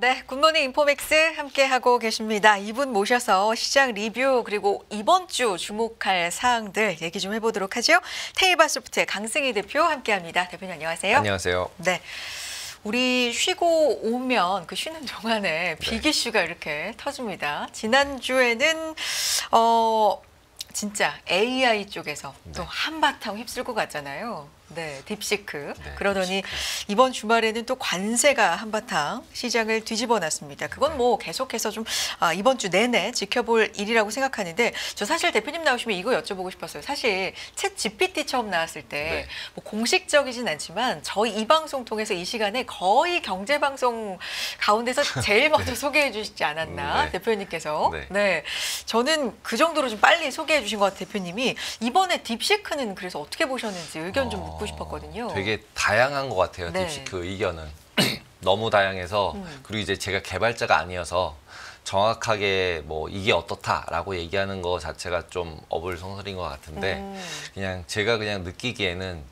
네, 굿모닝 인포맥스 함께하고 계십니다. 이분 모셔서 시장 리뷰 그리고 이번 주 주목할 사항들 얘기 좀 해보도록 하죠. 테이바소프트의 강승희 대표 함께합니다. 대표님 안녕하세요. 안녕하세요. 네, 우리 쉬고 오면 그 쉬는 동안에 빅 이슈가 이렇게 터집니다. 지난주에는 진짜 AI 쪽에서 또 한바탕 휩쓸고 갔잖아요. 네, 딥시크. 그러더니 딥시크. 이번 주말에는 또 관세가 한바탕 시장을 뒤집어놨습니다. 그건 뭐 계속해서 좀 이번 주 내내 지켜볼 일이라고 생각하는데 저 사실 대표님 나오시면 이거 여쭤보고 싶었어요. 사실 챗 GPT 처음 나왔을 때 뭐 공식적이진 않지만 저희 이 방송 통해서 이 시간에 거의 경제방송 가운데서 제일 먼저 소개해 주시지 않았나 대표님께서. 네, 저는 그 정도로 좀 빨리 소개해 주신 것 같아요. 대표님이. 이번에 딥시크는 그래서 어떻게 보셨는지 의견 좀 묻고 싶었거든요. 되게 다양한 것 같아요. 딥시크 의견은. 너무 다양해서 그리고 이제 제가 개발자가 아니어서 정확하게 뭐 이게 어떻다라고 얘기하는 거 자체가 좀 어불성설인 것 같은데 그냥 제가 그냥 느끼기에는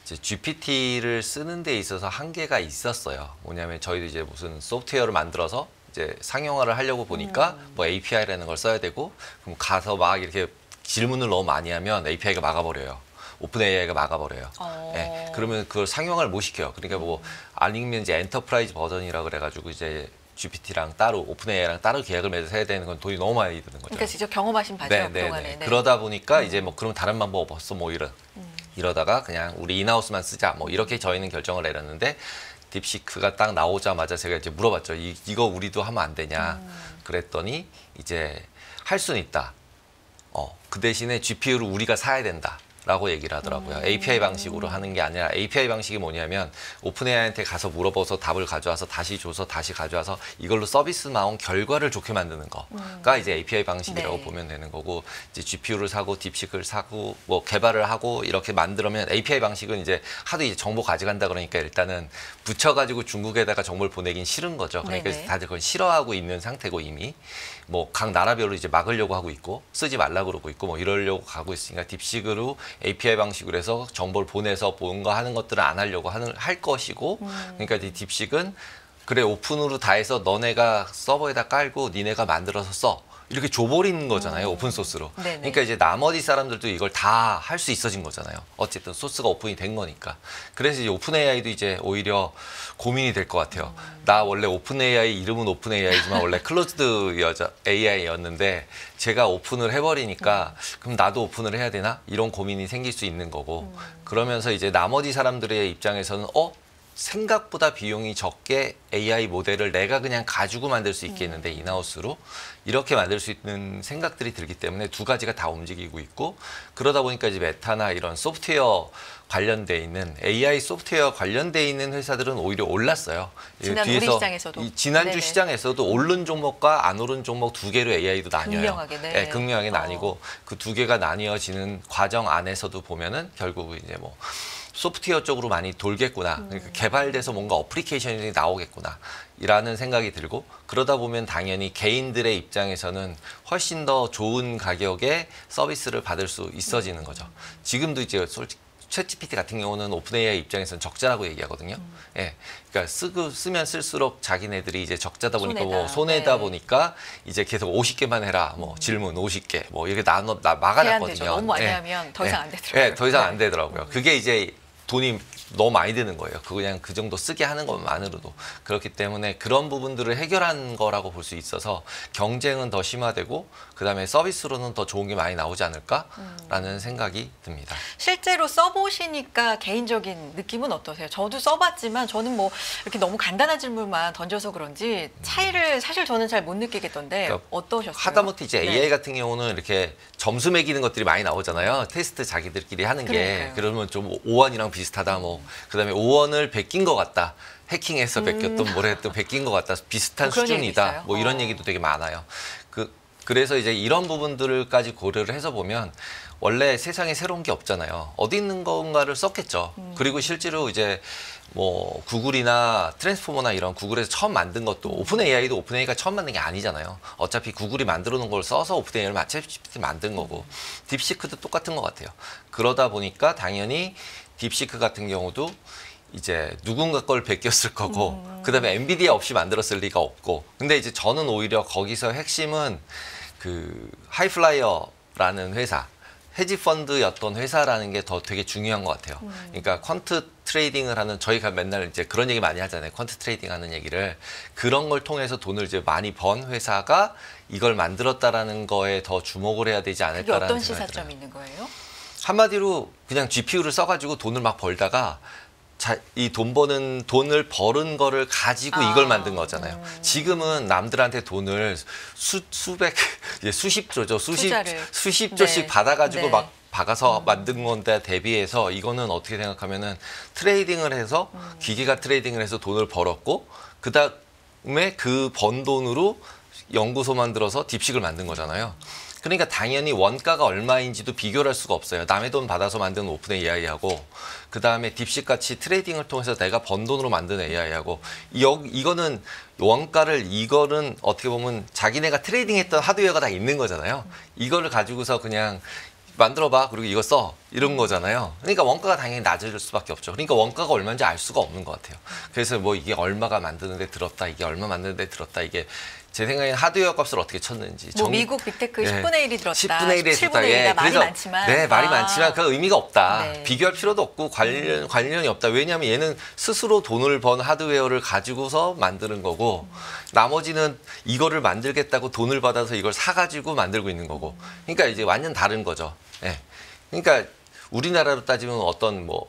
이제 GPT를 쓰는 데 있어서 한계가 있었어요. 뭐냐면 저희도 이제 무슨 소프트웨어를 만들어서 이제 상용화를 하려고 보니까 뭐 API라는 걸 써야 되고 그럼 가서 막 이렇게 질문을 너무 많이 하면 API가 막아버려요. 오픈 AI가 막아버려요. 네, 그러면 그걸 상용화를 못 시켜요. 그러니까 뭐 아니면 이제 엔터프라이즈 버전이라 그래가지고 이제 GPT랑 따로 오픈 AI랑 따로 계약을 맺어서 해야 되는 건 돈이 너무 많이 드는 거죠. 그러니까 직접 경험하신 바죠 그동안에. 그러다 보니까 이제 뭐 그럼 다른 방법 없어 뭐 이러다가 그냥 우리 인하우스만 쓰자 뭐 이렇게 저희는 결정을 내렸는데 딥시크가 딱 나오자마자 제가 이제 물어봤죠. 이거 우리도 하면 안 되냐? 그랬더니 이제 할 수는 있다. 그 대신에 GPU를 우리가 사야 된다. 라고 얘기를 하더라고요. API 방식으로 하는 게 아니라 API 방식이 뭐냐면 오픈 AI한테 가서 물어봐서 답을 가져와서 다시 줘서 다시 가져와서 이걸로 서비스 나온 결과를 좋게 만드는 거가 이제 API 방식이라고 보면 되는 거고 이제 GPU를 사고 딥시크를 사고 뭐 개발을 하고 이렇게 만들면 API 방식은 이제 하도 이제 정보 가져간다 그러니까 일단은 붙여가지고 중국에다가 정보를 보내긴 싫은 거죠. 그러니까 다들 그걸 싫어하고 있는 상태고 이미 뭐 각 나라별로 이제 막으려고 하고 있고 쓰지 말라고 그러고 있고 뭐 이러려고 가고 있으니까 딥시크로 API 방식으로 해서 정보를 보내서 뭔가 하는 것들을 안 하려고 할 것이고 그러니까 이 딥시크는 그래 오픈으로 다 해서 너네가 서버에다 깔고 니네가 만들어서 써 이렇게 줘버리는 거잖아요. 오픈소스로. 그러니까 이제 나머지 사람들도 이걸 다 할 수 있어진 거잖아요. 어쨌든 소스가 오픈이 된 거니까. 그래서 이제 오픈 AI도 이제 오히려 고민이 될 것 같아요. 나 원래 오픈 AI 이름은 오픈 AI지만 원래 클로즈드 AI였는데 제가 오픈을 해버리니까 그럼 나도 오픈을 해야 되나? 이런 고민이 생길 수 있는 거고 그러면서 이제 나머지 사람들의 입장에서는 생각보다 비용이 적게 AI 모델을 내가 그냥 가지고 만들 수 있겠는데 인하우스로 이렇게 만들 수 있는 생각들이 들기 때문에 두 가지가 다 움직이고 있고 그러다 보니까 이제 메타나 이런 소프트웨어 관련돼 있는 AI 소프트웨어 관련돼 있는 회사들은 오히려 올랐어요. 지난 우리 시장에서도 지난주 시장에서도 오른 종목과 안 오른 종목 두 개로 AI도 나뉘어요. 극명하게, 극명하게 나뉘고 그 두 개가 나뉘어지는 과정 안에서도 보면은 결국 이제 뭐 소프트웨어 쪽으로 많이 돌겠구나. 그러니까 개발돼서 뭔가 어플리케이션이 나오겠구나. 이라는 생각이 들고 그러다 보면 당연히 개인들의 입장에서는 훨씬 더 좋은 가격에 서비스를 받을 수 있어지는 거죠. 지금도 이제 솔직히 챗GPT 같은 경우는 오픈 AI 입장에서는 적자라고 얘기하거든요. 그러니까 쓰면 쓸수록 자기네들이 이제 적자다 보니까 뭐 손해다 보니까 이제 계속 50개만 해라. 뭐 질문 50개 뭐 이렇게 막아놨거든요. 너무 많이 하면 더 이상 안 되더라고요. 더 이상 안 되더라고요. 그게 이제 돈이 너무 많이 드는 거예요. 그냥 그 정도 쓰게 하는 것만으로도. 그렇기 때문에 그런 부분들을 해결한 거라고 볼 수 있어서 경쟁은 더 심화되고 그다음에 서비스로는 더 좋은 게 많이 나오지 않을까라는 생각이 듭니다. 실제로 써보시니까 개인적인 느낌은 어떠세요? 저도 써봤지만 저는 뭐 이렇게 너무 간단한 질문만 던져서 그런지 차이를 사실 저는 잘 못 느끼겠던데 그러니까 어떠셨어요? 하다못해 이제 AI 같은 경우는 이렇게 점수 매기는 것들이 많이 나오잖아요. 테스트 자기들끼리 하는 게. 그러면 좀 5원이랑 비슷하다 뭐 그다음에 5원을 베낀 것 같다. 해킹해서 베꼈던 뭘 했던 베낀 것 같다. 비슷한 수준이다. 뭐 이런 얘기도 되게 많아요. 그래서 이제 이런 부분들까지 고려를 해서 보면 원래 세상에 새로운 게 없잖아요. 어디 있는 건가를 썼겠죠. 그리고 실제로 이제 뭐 구글이나 트랜스포머나 이런 구글에서 처음 만든 것도 오픈 AI도 오픈 AI가 처음 만든 게 아니잖아요. 어차피 구글이 만들어 놓은 걸 써서 오픈 AI를 챗GPT 만든 거고 딥시크도 똑같은 것 같아요. 그러다 보니까 당연히 딥시크 같은 경우도 이제 누군가 걸 베꼈을 거고 그다음에 엔비디아 없이 만들었을 리가 없고 근데 이제 저는 오히려 거기서 핵심은 그 하이플라이어라는 회사 헤지펀드였던 회사라는 게 더 되게 중요한 것 같아요. 그러니까 퀀트 트레이딩을 하는 저희가 맨날 이제 그런 얘기 많이 하잖아요. 퀀트 트레이딩 하는 얘기를 그런 걸 통해서 돈을 이제 많이 번 회사가 이걸 만들었다라는 거에 더 주목을 해야 되지 그게 않을까라는 어떤 생각이 시사점이 들어요. 있는 거예요? 한마디로 그냥 GPU를 써가지고 돈을 막 벌다가 이 돈 버는 돈을 벌은 거를 가지고 이걸 만든 거잖아요. 지금은 남들한테 돈을 수백 수십조죠. 수십조씩 네. 받아가지고 네. 막 박아서 만든 건데 대비해서 이거는 어떻게 생각하면은 트레이딩을 해서 기계가 트레이딩을 해서 돈을 벌었고 그다음에 그 번 돈으로 연구소 만들어서 딥식을 만든 거잖아요. 그러니까 당연히 원가가 얼마인지도 비교를 할 수가 없어요. 남의 돈 받아서 만든 오픈 AI하고 그 다음에 딥식 같이 트레이딩을 통해서 내가 번 돈으로 만든 AI하고 이거는 이거는 어떻게 보면 자기네가 트레이딩했던 하드웨어가 다 있는 거잖아요. 이거를 가지고서 그냥 만들어봐 그리고 이거 써 이런 거잖아요. 그러니까 원가가 당연히 낮아질 수밖에 없죠. 그러니까 원가가 얼마인지 알 수가 없는 것 같아요. 그래서 뭐 이게 얼마가 만드는데 들었다 이게 얼마 만드는데 들었다 이게 제 생각엔 하드웨어 값을 어떻게 쳤는지. 뭐 미국 빅테크 예. 10분의 1이 들었다. 10분의 1이 7분의 들었다. 1이다. 말이 그래서 많지만. 네, 말이 많지만 그 의미가 없다. 네. 비교할 필요도 없고 관련이 없다. 왜냐하면 얘는 스스로 돈을 번 하드웨어를 가지고서 만드는 거고 나머지는 이거를 만들겠다고 돈을 받아서 이걸 사가지고 만들고 있는 거고. 그러니까 이제 완전 다른 거죠. 예. 그러니까 우리나라로 따지면 어떤 뭐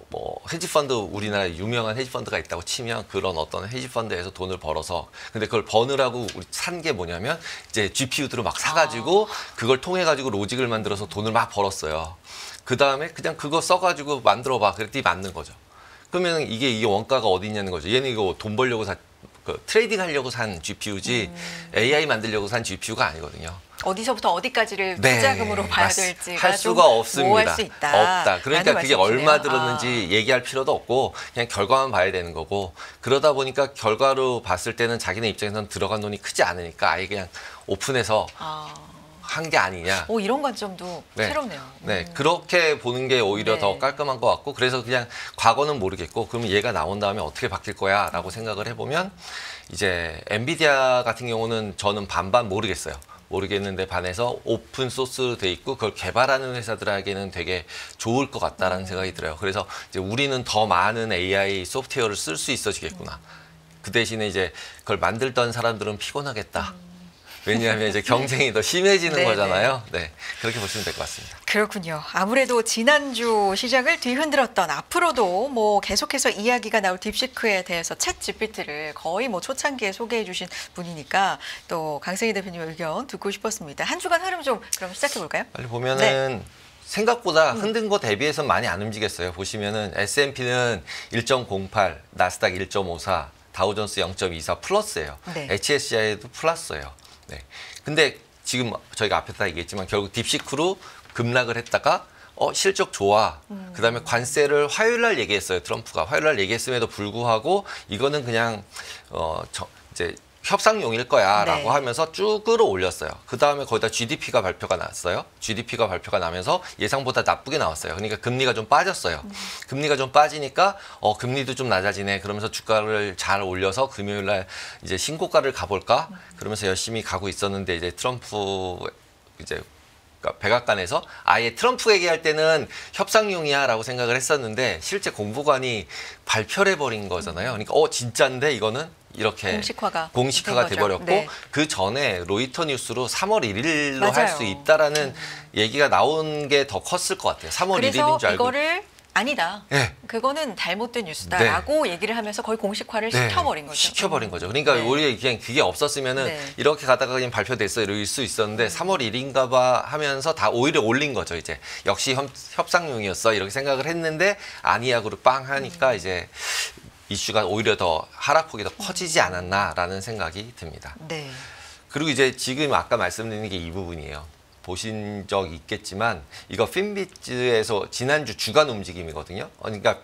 헤지펀드 우리나라 유명한 헤지펀드가 있다고 치면 그런 어떤 헤지펀드에서 돈을 벌어서 근데 그걸 버느라고 산 게 뭐냐면 이제 GPU들을 막 사가지고 그걸 통해 가지고 로직을 만들어서 돈을 막 벌었어요. 그 다음에 그냥 그거 써가지고 만들어봐 그랬더니 맞는 거죠. 그러면 이게 원가가 어디 있냐는 거죠. 얘는 이거 돈 벌려고 트레이딩 하려고 산 GPU지 AI 만들려고 산 GPU가 아니거든요. 어디서부터 어디까지를 투자금으로 봐야 될지가 할 수가 없습니다. 모호할 수 있다. 없다. 그러니까 그게 얼마 들었는지 아. 얘기할 필요도 없고 그냥 결과만 봐야 되는 거고 그러다 보니까 결과로 봤을 때는 자기네 입장에서는 들어간 돈이 크지 않으니까 아예 그냥 오픈해서 한 게 아니냐. 오, 이런 관점도 네. 새롭네요. 네, 그렇게 보는 게 오히려 네. 더 깔끔한 것 같고 그래서 그냥 과거는 모르겠고 그러면 얘가 나온 다음에 어떻게 바뀔 거야 라고 생각을 해보면 이제 엔비디아 같은 경우는 저는 반반 모르겠어요. 모르겠는데 반해서 오픈 소스로 돼 있고 그걸 개발하는 회사들에게는 되게 좋을 것 같다라는 생각이 들어요. 그래서 이제 우리는 더 많은 AI 소프트웨어를 쓸 수 있어지겠구나. 그 대신에 이제 그걸 만들던 사람들은 피곤하겠다. 왜냐하면 이제 경쟁이 더 심해지는 네네. 거잖아요. 네, 그렇게 보시면 될 것 같습니다. 그렇군요. 아무래도 지난주 시장을 뒤흔들었던 앞으로도 뭐 계속해서 이야기가 나올 딥시크에 대해서 챗 GPT를 거의 뭐 초창기에 소개해 주신 분이니까 또 강승희 대표님의 의견 듣고 싶었습니다. 한 주간 흐름 좀 그럼 시작해 볼까요? 빨리 보면은 생각보다 흔든 거 대비해서 많이 안 움직였어요. 보시면은 S&P는 1.08, 나스닥 1.54, 다우존스 0.24 플러스예요. 네. HSCI도 플러스예요. 네. 근데 지금 저희가 앞에서 다 얘기했지만 결국 딥시크로 급락을 했다가 실적 좋아. 그다음에 관세를 화요일 날 얘기했어요. 트럼프가 화요일 날 얘기했음에도 불구하고 이거는 그냥 이제 협상용일 거야라고 네. 하면서 쭉 끌어올렸어요. 그 다음에 거기다 GDP가 발표가 났어요. GDP가 발표가 나면서 예상보다 나쁘게 나왔어요. 그러니까 금리가 좀 빠졌어요. 금리가 좀 빠지니까 금리도 좀 낮아지네. 그러면서 주가를 잘 올려서 금요일 날 이제 신고가를 가볼까? 그러면서 열심히 가고 있었는데 이제 트럼프 이제 그러니까 백악관에서 아예 트럼프 얘기할 때는 협상용이야라고 생각을 했었는데 실제 공보관이 발표를 해버린 거잖아요. 그러니까 진짜인데 이거는 이렇게 공식화가 돼버렸고 네. 그 전에 로이터 뉴스로 3월 1일로 할 맞아요. 수 있다라는 얘기가 나온 게 더 컸을 것 같아요. 3월 1일인 줄 알고. 그래서 이거를 아니다. 네. 그거는 잘못된 뉴스다라고 얘기를 하면서 거의 공식화를 시켜버린 거죠. 시켜버린 거죠. 그러니까 네. 오히려 그냥 그게 없었으면은 네. 이렇게 가다가 그냥 발표됐어 이럴 수 있었는데 3월 1일인가 봐 하면서 다 오히려 올린 거죠. 이제 역시 협상용이었어 이렇게 생각을 했는데 아니야 그리고 빵 하니까 이제 이슈가 오히려 더 하락폭이 더 커지지 않았나라는 생각이 듭니다. 네. 그리고 이제 지금 아까 말씀드린 게 이 부분이에요. 보신 적 있겠지만 이거 핀비즈에서 지난주 주간 움직임이거든요. 그러니까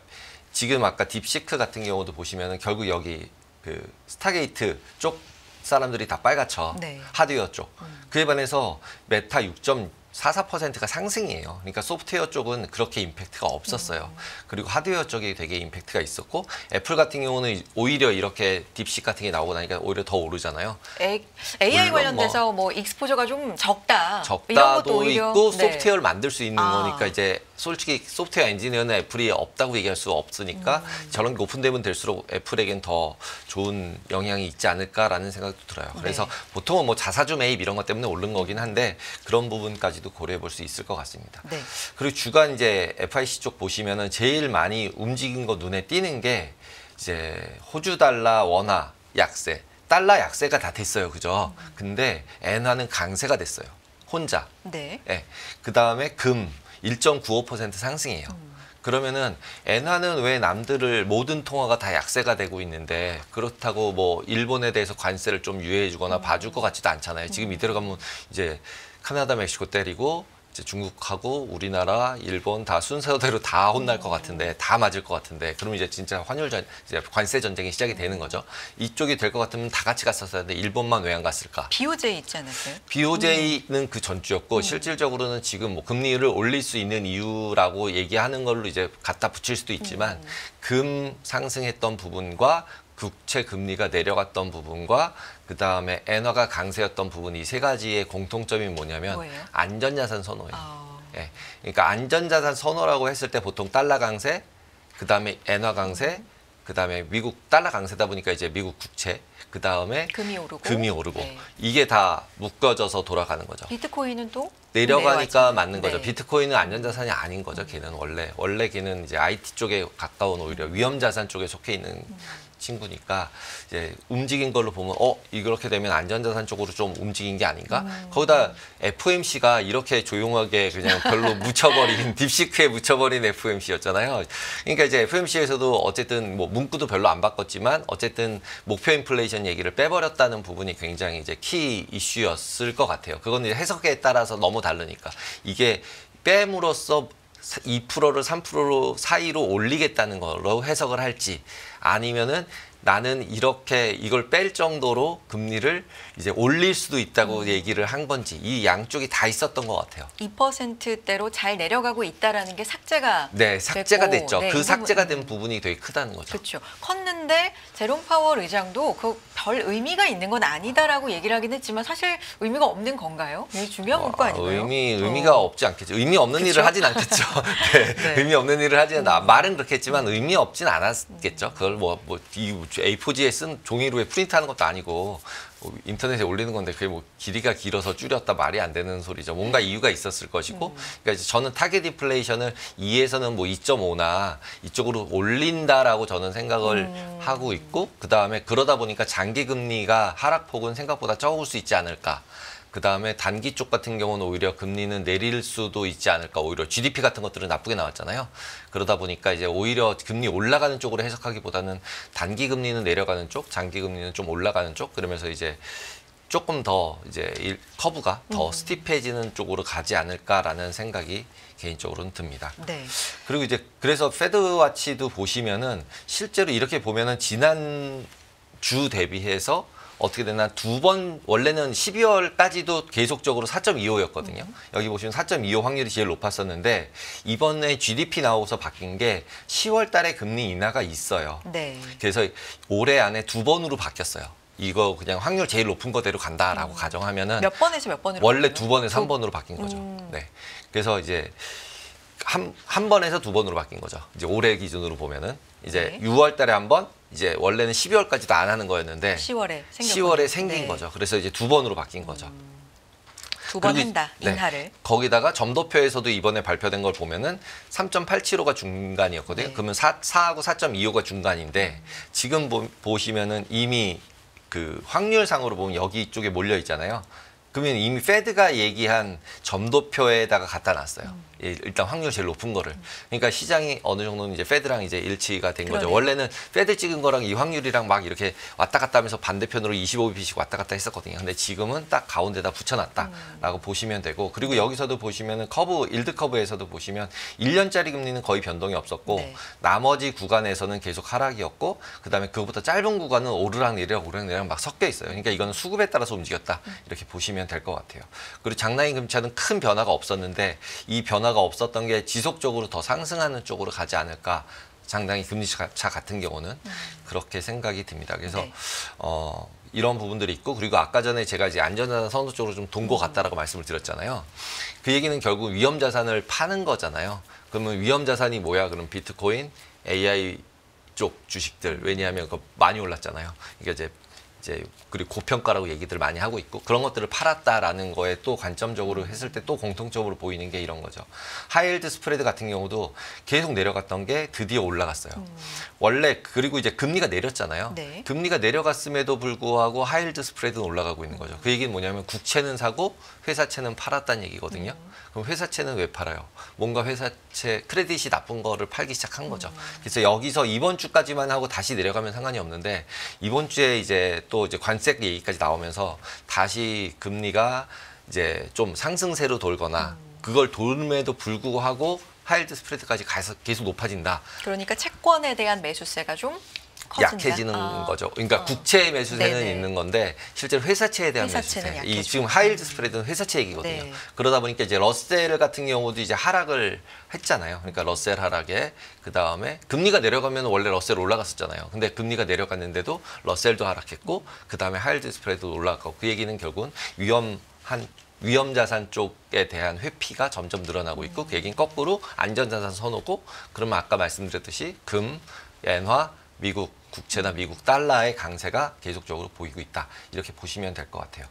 지금 아까 딥시크 같은 경우도 보시면은 결국 여기 그 스타게이트 쪽 사람들이 다 빨갛죠. 네. 하드웨어 쪽. 그에 반해서 메타 6.4 4%가 상승이에요. 그러니까 소프트웨어 쪽은 그렇게 임팩트가 없었어요. 그리고 하드웨어 쪽이 되게 임팩트가 있었고 애플 같은 경우는 오히려 이렇게 딥식 같은 게 나오고 나니까 오히려 더 오르잖아요. AI 관련돼서 뭐 익스포저가 좀 적다. 이런 것도 적다도 오히려, 있고 네. 소프트웨어를 만들 수 있는 아. 거니까 이제 솔직히 소프트웨어 엔지니어는 애플이 없다고 얘기할 수 없으니까 저런 게 오픈되면 될수록 애플에겐 더 좋은 영향이 있지 않을까라는 생각도 들어요. 그래서 네. 보통은 뭐 자사주 매입 이런 것 때문에 오른 거긴 한데 그런 부분까지도 고려해 볼 수 있을 것 같습니다. 네. 그리고 주간 이제 FIC 쪽 보시면은 제일 많이 움직인 거 눈에 띄는 게 이제 호주 달러 원화 약세, 달러 약세가 다 됐어요, 그죠? 근데 엔화는 강세가 됐어요, 혼자. 네. 네. 그 다음에 금 1.95% 상승이에요. 그러면은 엔화는 왜 남들을 모든 통화가 다 약세가 되고 있는데 그렇다고 뭐 일본에 대해서 관세를 좀 유예해주거나 봐줄 것 같지도 않잖아요. 지금 이대로 가면 이제 카나다, 멕시코 때리고 이제 중국하고 우리나라, 일본 다 순서대로 다 혼날 것 같은데 다 맞을 것 같은데 그러면 이제 진짜 이제 관세 전쟁이 시작이 되는 거죠. 이쪽이 될 것 같으면 다 같이 갔었어야 돼. 일본만 왜 안 갔을까? BOJ 있지 않았어요? BOJ는 그 전주였고 실질적으로는 지금 뭐 금리를 올릴 수 있는 이유라고 얘기하는 걸로 이제 갖다 붙일 수도 있지만 금 상승했던 부분과 국채 금리가 내려갔던 부분과 그 다음에 엔화가 강세였던 부분 이 세 가지의 공통점이 뭐냐면 뭐예요? 안전자산 선호예요. 아. 예. 그러니까 안전자산 선호라고 했을 때 보통 달러 강세, 그 다음에 엔화 강세, 그 다음에 미국 달러 강세다 보니까 이제 미국 국채, 그 다음에 금이 오르고. 네. 이게 다 묶어져서 돌아가는 거죠. 비트코인은 또 내려가니까 내려가잖아요. 맞는 거죠. 네. 비트코인은 안전자산이 아닌 거죠. 걔는 원래 걔는 이제 IT 쪽에 가까운 오히려 위험자산 쪽에 속해 있는 친구니까 이제 움직인 걸로 보면 이렇게 되면 안전자산 쪽으로 좀 움직인 게 아닌가? 거기다 FOMC가 이렇게 조용하게 그냥 별로 묻혀버린 딥시크에 묻혀버린 FOMC였잖아요. 그러니까 이제 FOMC에서도 어쨌든 뭐 문구도 별로 안 바꿨지만 어쨌든 목표 인플레이션 얘기를 빼버렸다는 부분이 굉장히 이제 키 이슈였을 것 같아요. 그건 이제 해석에 따라서 너무 다르니까 이게 뺨으로써 2%를 3% 사이로 올리겠다는 걸로 해석을 할지 아니면은 나는 이렇게 이걸 뺄 정도로 금리를 이제 올릴 수도 있다고 얘기를 한 건지 이 양쪽이 다 있었던 것 같아요. 2%대로 잘 내려가고 있다라는 게 삭제가 네, 삭제가 됐고, 됐죠. 네, 그 이 삭제가 부분, 된 부분이 되게 크다는 거죠. 그렇죠. 컸는데 제롬 파월 의장도 그 별 의미가 있는 건 아니다라고 얘기를 하긴 했지만 사실 의미가 없는 건가요? 이게 중요한 문구 아닌가요? 의미가 없지 않겠죠. 의미 없는 그쵸? 일을 하진 않겠죠. 네, 네. 의미 없는 일을 하진 말은 그렇겠지만 의미 없진 않았겠죠. 그걸 이 A4지에 쓴 종이로에 프린트하는 것도 아니고 인터넷에 올리는 건데 그게 뭐 길이가 길어서 줄였다 말이 안 되는 소리죠. 뭔가 이유가 있었을 것이고, 그러니까 이제 저는 타겟 인플레이션을 2에서는 뭐 2.5나 이쪽으로 올린다라고 저는 생각을 하고 있고, 그 다음에 그러다 보니까 장기 금리가 하락폭은 생각보다 적을 수 있지 않을까. 그 다음에 단기 쪽 같은 경우는 오히려 금리는 내릴 수도 있지 않을까. 오히려 GDP 같은 것들은 나쁘게 나왔잖아요. 그러다 보니까 이제 오히려 금리 올라가는 쪽으로 해석하기보다는 단기 금리는 내려가는 쪽, 장기 금리는 좀 올라가는 쪽. 그러면서 이제 조금 더 이제 커브가 더 스티프해지는 쪽으로 가지 않을까라는 생각이 개인적으로는 듭니다. 네. 그리고 이제 그래서 페드와치도 보시면은 실제로 이렇게 보면은 지난 주 대비해서 어떻게 되나 두 번 원래는 12월까지도 계속적으로 4.25였거든요. 여기 보시면 4.25 확률이 제일 높았었는데 이번에 GDP 나오고서 바뀐 게 10월 달에 금리 인하가 있어요. 네. 그래서 올해 안에 두 번으로 바뀌었어요. 이거 그냥 확률 제일 높은 거대로 간다라고 가정하면은 몇 번에서 몇 번으로? 원래 바뀌나요? 2번에서 3번으로 바뀐 거죠. 네. 그래서 이제 한 번에서 2번으로 바뀐 거죠. 이제 올해 기준으로 보면은 이제 네. 6월 달에 한 번, 이제 원래는 12월까지도 안 하는 거였는데 10월에 생긴 네. 거죠. 그래서 이제 두 번으로 바뀐 거죠. 두 번 그리고 한다. 네. 인하를. 거기다가 점도표에서도 이번에 발표된 걸 보면은 3.875가 중간이었거든요. 네. 그러면 4하고 4.25가 중간인데 지금 보시면은 이미 그 확률상으로 보면 여기 쪽에 몰려 있잖아요. 그러면 이미 페드가 얘기한 점도표에다가 갖다 놨어요. 일단 확률 제일 높은 거를. 그러니까 시장이 어느 정도는 이제 페드랑 이제 일치가 된 거죠. 그러네요. 원래는 페드 찍은 거랑 이 확률이랑 막 이렇게 왔다 갔다 하면서 반대편으로 25bp씩 왔다 갔다 했었거든요. 근데 지금은 딱 가운데다 붙여놨다라고 보시면 되고, 그리고 여기서도 보시면은 커브, 일드 커브에서도 보시면 1년짜리 금리는 거의 변동이 없었고 네. 나머지 구간에서는 계속 하락이었고, 그다음에 그거보다 짧은 구간은 오르락내리락 막 섞여 있어요. 그러니까 이거는 수급에 따라서 움직였다 이렇게 보시면 될 것 같아요. 그리고 장라인 금리차는 큰 변화가 없었는데 이 변화가 없었던 게 지속적으로 더 상승하는 쪽으로 가지 않을까. 장당히 금리차 같은 경우는 그렇게 생각이 듭니다. 그래서 네. 이런 부분들이 있고, 그리고 아까 전에 제가 이제 안전자산 선호 쪽으로 좀 돈 것 같다라고 말씀을 드렸잖아요. 그 얘기는 결국 위험 자산을 파는 거잖아요. 그러면 위험 자산이 뭐야? 그럼 비트코인, AI 쪽 주식들. 왜냐하면 그 많이 올랐잖아요. 이게 이제 그리고 고평가라고 얘기들 많이 하고 있고, 그런 것들을 팔았다라는 거에 또 관점적으로 했을 때 또 공통적으로 보이는 게 이런 거죠. 하이힐드 스프레드 같은 경우도 계속 내려갔던 게 드디어 올라갔어요. 원래 그리고 이제 금리가 내렸잖아요. 네. 금리가 내려갔음에도 불구하고 하이힐드 스프레드는 올라가고 있는 거죠. 그 얘기는 뭐냐면 국채는 사고 회사채는 팔았다는 얘기거든요. 그럼 회사채는 왜 팔아요? 뭔가 회사채 크레딧이 나쁜 거를 팔기 시작한 거죠. 그래서 여기서 이번 주까지만 하고 다시 내려가면 상관이 없는데, 이번 주에 이제 또 이제 관세 얘기까지 나오면서 다시 금리가 이제 좀 상승세로 돌거나 그걸 돌음에도 불구하고 하이힐드 스프레드까지 가서 계속 높아진다. 그러니까 채권에 대한 매수세가 좀 커진다? 약해지는 거죠. 그러니까 국채 매수세는 네네. 있는 건데 실제로 회사채에 대한 회사채는 매수세. 이 약해지고. 지금 하이힐드 스프레드는 회사채 얘기거든요. 네. 그러다 보니까 이제 러셀 같은 경우도 이제 하락을 했잖아요. 그러니까 러셀 하락에 그다음에 금리가 내려가면 원래 러셀 올라갔었잖아요. 근데 금리가 내려갔는데도 러셀도 하락했고, 그다음에 하이힐드 스프레드도 올라갔고, 그 얘기는 결국은 위험 자산 쪽에 대한 회피가 점점 늘어나고 있고, 그 얘기는 거꾸로 안전자산 선호고, 그러면 아까 말씀드렸듯이 금, 엔화, 미국 국채나 미국 달러의 강세가 계속적으로 보이고 있다. 이렇게 보시면 될 것 같아요.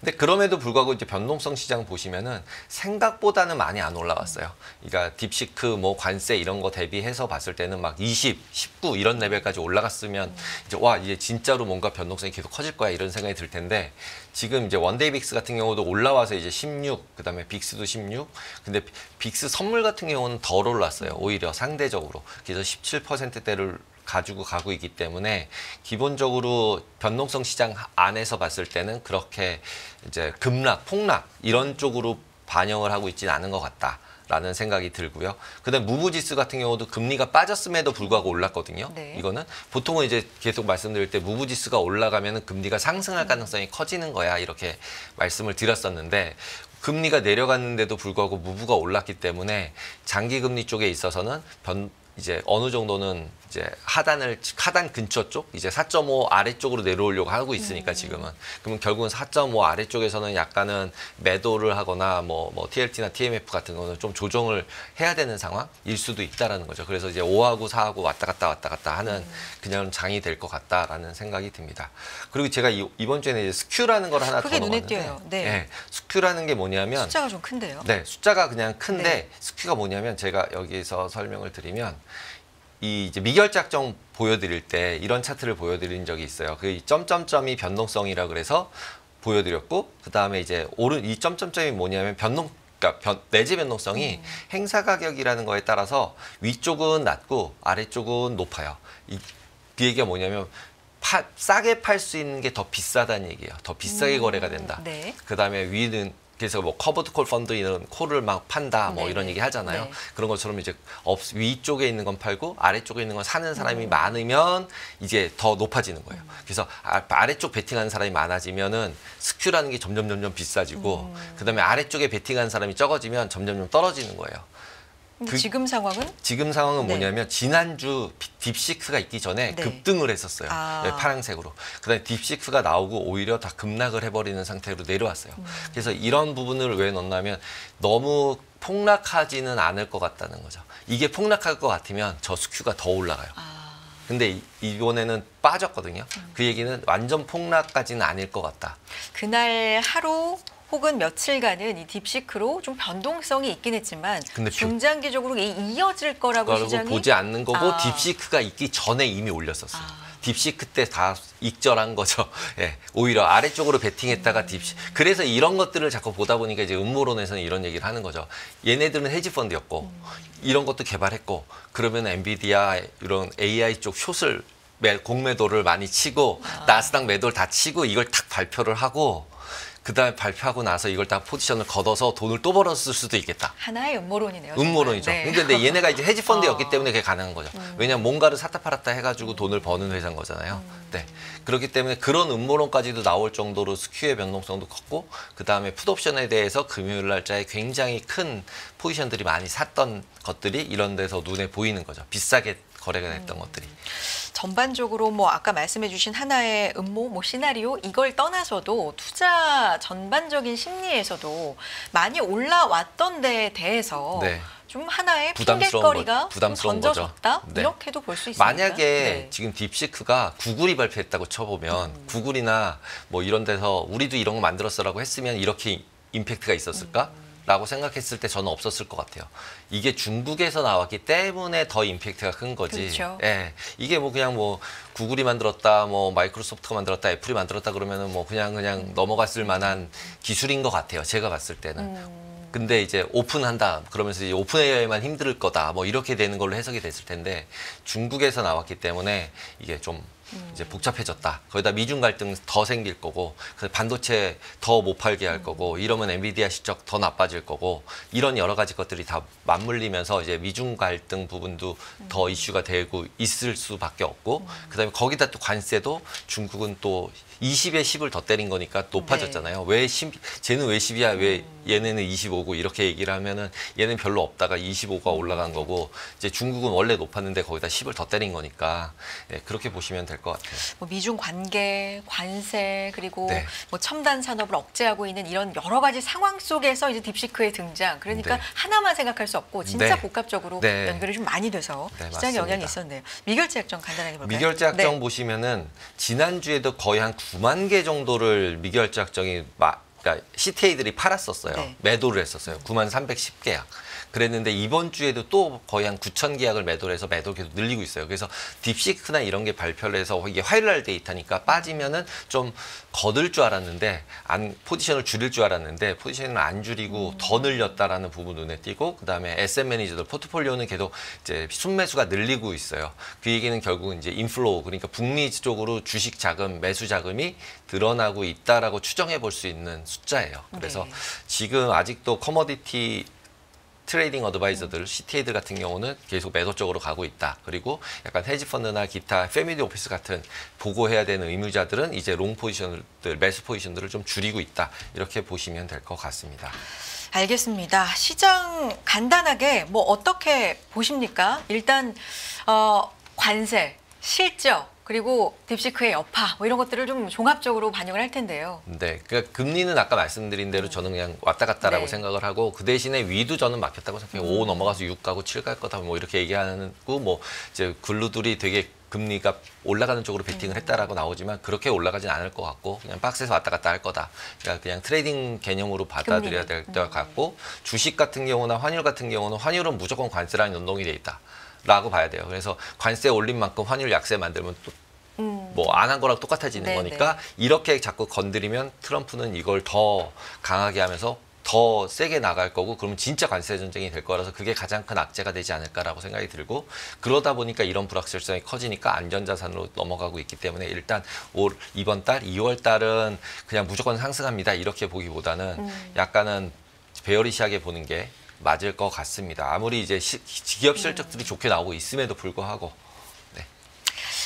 근데 그럼에도 불구하고 이제 변동성 시장 보시면은 생각보다는 많이 안 올라갔어요. 그러니까 딥시크, 뭐 관세 이런 거 대비해서 봤을 때는 막 20, 19 이런 레벨까지 올라갔으면 이제 와, 이제 진짜로 뭔가 변동성이 계속 커질 거야 이런 생각이 들 텐데, 지금 이제 원데이 빅스 같은 경우도 올라와서 이제 16, 그다음에 빅스도 16. 근데 빅스 선물 같은 경우는 덜 올랐어요. 오히려 상대적으로. 그래서 17%대를 가지고 가고 있기 때문에 기본적으로 변동성 시장 안에서 봤을 때는 그렇게 이제 급락, 폭락 이런 쪽으로 반영을 하고 있지는 않은 것 같다라는 생각이 들고요. 그다음 무브지수 같은 경우도 금리가 빠졌음에도 불구하고 올랐거든요. 네. 이거는 보통은 이제 계속 말씀드릴 때 무브지수가 올라가면은 금리가 상승할 가능성이 커지는 거야 이렇게 말씀을 드렸었는데, 금리가 내려갔는데도 불구하고 무브가 올랐기 때문에 장기 금리 쪽에 있어서는 이제 어느 정도는 이제 하단 근처 쪽 이제 4.5 아래쪽으로 내려오려고 하고 있으니까 지금은, 그러면 결국은 4.5 아래쪽에서는 약간은 매도를 하거나 뭐 TLT나 TMF 같은 거는 좀 조정을 해야 되는 상황일 수도 있다라는 거죠. 그래서 이제 5하고 4하고 왔다 갔다 하는 그냥 장이 될 것 같다라는 생각이 듭니다. 그리고 제가 이번 주에는 이제 스큐라는 걸 하나 더 그게 눈에 넣었는데, 띄어요. 네. 스큐라는 게 뭐냐면 숫자가 좀 큰데요. 네, 숫자가 그냥 큰데 네. 스큐가 뭐냐면 제가 여기서 설명을 드리면 이 이제 미결작정 보여드릴 때 이런 차트를 보여드린 적이 있어요. 그 점점점이 변동성이라 그래서 보여드렸고, 그 다음에 이제 이 점점점이 뭐냐면 그러니까 내재 변동성이 행사 가격이라는 거에 따라서 위쪽은 낮고 아래쪽은 높아요. 그 얘기가 뭐냐면 싸게 팔 수 있는 게 더 비싸다는 얘기예요. 더 비싸게 거래가 된다. 네. 그 다음에 위는 그래서 뭐 커버드 콜 펀드 이런 콜을 막 판다 뭐 네네. 이런 얘기 하잖아요. 네. 그런 것처럼 이제 위쪽에 있는 건 팔고 아래쪽에 있는 건 사는 사람이 많으면 이제 더 높아지는 거예요. 그래서 아래쪽 베팅하는 사람이 많아지면은 스큐라는 게 점점 비싸지고, 그다음에 아래쪽에 베팅하는 사람이 적어지면 점점 떨어지는 거예요. 근데 지금 상황은? 지금 상황은 네. 뭐냐면 지난주 딥시크가 있기 전에 네. 급등을 했었어요. 아. 네, 파란색으로. 그다음에 딥시크가 나오고 오히려 다 급락을 해버리는 상태로 내려왔어요. 그래서 이런 부분을 왜 넣냐면 너무 폭락하지는 않을 것 같다는 거죠. 이게 폭락할 것 같으면 저 스큐가 더 올라가요. 근데 이번에는 빠졌거든요. 그 얘기는 완전 폭락까지는 아닐 것 같다. 그날 하루 혹은 며칠간은 이 딥시크로 좀 변동성이 있긴 했지만 근데 중장기적으로 이어질 거라고 그걸 시장이 보지 않는 거고 아. 딥시크가 있기 전에 이미 올렸었어요. 딥시크 때 다 익절한 거죠. 예, 오히려 아래쪽으로 베팅했다가 그래서 이런 것들을 자꾸 보다 보니까 이제 음모론에서는 이런 얘기를 하는 거죠. 얘네들은 헤지펀드였고 이런 것도 개발했고 그러면 엔비디아 이런 AI 쪽 숏을 공매도를 많이 치고 나스닥 매도를 다 치고 이걸 탁 발표를 하고 그다음에 발표하고 나서 이걸 다 포지션을 걷어서 돈을 또 벌었을 수도 있겠다. 하나의 음모론이네요. 음모론이죠. 네. 근데 얘네가 이제 헤지펀드였기 때문에 그게 가능한 거죠. 왜냐하면 뭔가를 샀다 팔았다 해가지고 돈을 버는 회사인 거잖아요. 네. 그렇기 때문에 그런 음모론까지도 나올 정도로 스큐의 변동성도 컸고 그다음에 풋옵션에 대해서 금요일 날짜에 굉장히 큰 포지션들이 많이 샀던 것들이 이런 데서 눈에 보이는 거죠. 비싸게 거래가 됐던 것들이. 전반적으로 뭐 아까 말씀해주신 하나의 음모, 뭐 시나리오 이걸 떠나서도 투자 전반적인 심리에서도 많이 올라왔던 데에 대해서 네. 좀 하나의 부담스러운 핑계거리가 부담스러운 던져졌다 거죠. 네. 이렇게도 볼 수 있습니다. 만약에 네. 지금 딥시크가 구글이 발표했다고 쳐보면 구글이나 뭐 이런 데서 우리도 이런 거 만들었어라고 했으면 이렇게 임팩트가 있었을까? 라고 생각했을 때 저는 없었을 것 같아요. 이게 중국에서 나왔기 때문에 더 임팩트가 큰 거지. 그렇죠. 예. 이게 뭐 그냥 뭐 구글이 만들었다, 뭐 마이크로소프트가 만들었다, 애플이 만들었다 그러면은 뭐 그냥 넘어갔을 만한 기술인 것 같아요. 제가 봤을 때는. 근데 이제 오픈한다 그러면서 이제 오픈 AI만 힘들 거다 뭐 이렇게 되는 걸로 해석이 됐을 텐데 중국에서 나왔기 때문에 이게 좀 이제 복잡해졌다. 거기다 미중 갈등 더 생길 거고 반도체 더 못 팔게 할 거고 이러면 엔비디아 실적 더 나빠질 거고 이런 여러 가지 것들이 다 맞물리면서 이제 미중 갈등 부분도 더 이슈가 되고 있을 수밖에 없고 그다음에 거기다 또 관세도 중국은 또 20에 10을 더 때린 거니까 높아졌잖아요. 왜 10, 쟤는 왜 10이야? 왜 얘네는 25고 이렇게 얘기를 하면은 얘는 별로 없다가 25가 올라간 거고 이제 중국은 원래 높았는데 거기다 10을 더 때린 거니까 예, 그렇게 보시면 될 것 같아요. 뭐 미중 관계, 관세 그리고 네. 뭐 첨단 산업을 억제하고 있는 이런 여러 가지 상황 속에서 이제 딥시크의 등장. 그러니까 네. 하나만 생각할 수 없고 진짜 네. 복합적으로 네. 연결이 좀 많이 돼서 네, 시장에 영향이 맞습니다. 있었네요. 미결제 약정 간단하게 볼까요? 미결제 약정 네. 보시면은 지난주에도 거의 한 9만 개 정도를 미결제 약정이 그러니까 CTA들이 팔았었어요. 네. 매도를 했었어요. 9만 310계약. 그랬는데 이번 주에도 또 거의 한 9천 계약을 매도를 해서 매도 계속 늘리고 있어요. 그래서 딥시크나 이런 게 발표를 해서 이게 화요일 날 데이터니까 빠지면은 좀 거들 줄 알았는데 포지션을 줄일 줄 알았는데 포지션을 안 줄이고 더 늘렸다라는 부분 눈에 띄고 그다음에 SM 매니저들 포트폴리오는 계속 이제 순매수가 늘리고 있어요. 그 얘기는 결국은 이제 인플로우 그러니까 북미 쪽으로 주식 자금, 매수 자금이 늘어나고 있다라고 추정해 볼 수 있는 숫자예요. 그래서 네. 지금 아직도 커머디티 트레이딩 어드바이저들, CTA들 같은 경우는 계속 매도 쪽으로 가고 있다. 그리고 약간 헤지펀드나 기타 패밀리 오피스 같은 보고해야 되는 의무자들은 이제 롱 포지션들, 매수 포지션들을 좀 줄이고 있다. 이렇게 보시면 될 것 같습니다. 알겠습니다. 시장 간단하게 뭐 어떻게 보십니까? 일단 관세, 실적 그리고 딥시크의 여파 뭐 이런 것들을 좀 종합적으로 반영을 할 텐데요. 네, 그러니까 금리는 아까 말씀드린 대로 저는 그냥 왔다 갔다라고 네. 생각을 하고 그 대신에 위도 저는 막혔다고 생각해요. 5 넘어가서 6 가고 7 갈 거다 뭐 이렇게 얘기하고 뭐 이제 글루들이 되게 금리가 올라가는 쪽으로 베팅을 했다라고 나오지만 그렇게 올라가진 않을 것 같고 그냥 박스에서 왔다 갔다 할 거다. 그러니까 그냥 트레이딩 개념으로 받아들여야 될 것 같고 주식 같은 경우나 환율 같은 경우는 환율은 무조건 관세랑 연동이 돼 있다. 라고 봐야 돼요. 그래서 관세 올린 만큼 환율 약세 만들면 또 뭐 안 한 거랑 똑같아지는 네네. 거니까 이렇게 자꾸 건드리면 트럼프는 이걸 더 강하게 하면서 더 세게 나갈 거고 그러면 진짜 관세 전쟁이 될 거라서 그게 가장 큰 악재가 되지 않을까라고 생각이 들고 그러다 보니까 이런 불확실성이 커지니까 안전자산으로 넘어가고 있기 때문에 일단 이번 달 2월 달은 그냥 무조건 상승합니다. 이렇게 보기보다는 약간은 베어리시하게 보는 게 맞을 것 같습니다. 아무리 이제 기업 실적들이 좋게 나오고 있음에도 불구하고. 네.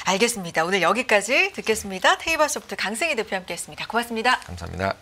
알겠습니다. 오늘 여기까지 듣겠습니다. 테이바소프트 강승희 대표 함께했습니다. 고맙습니다. 감사합니다.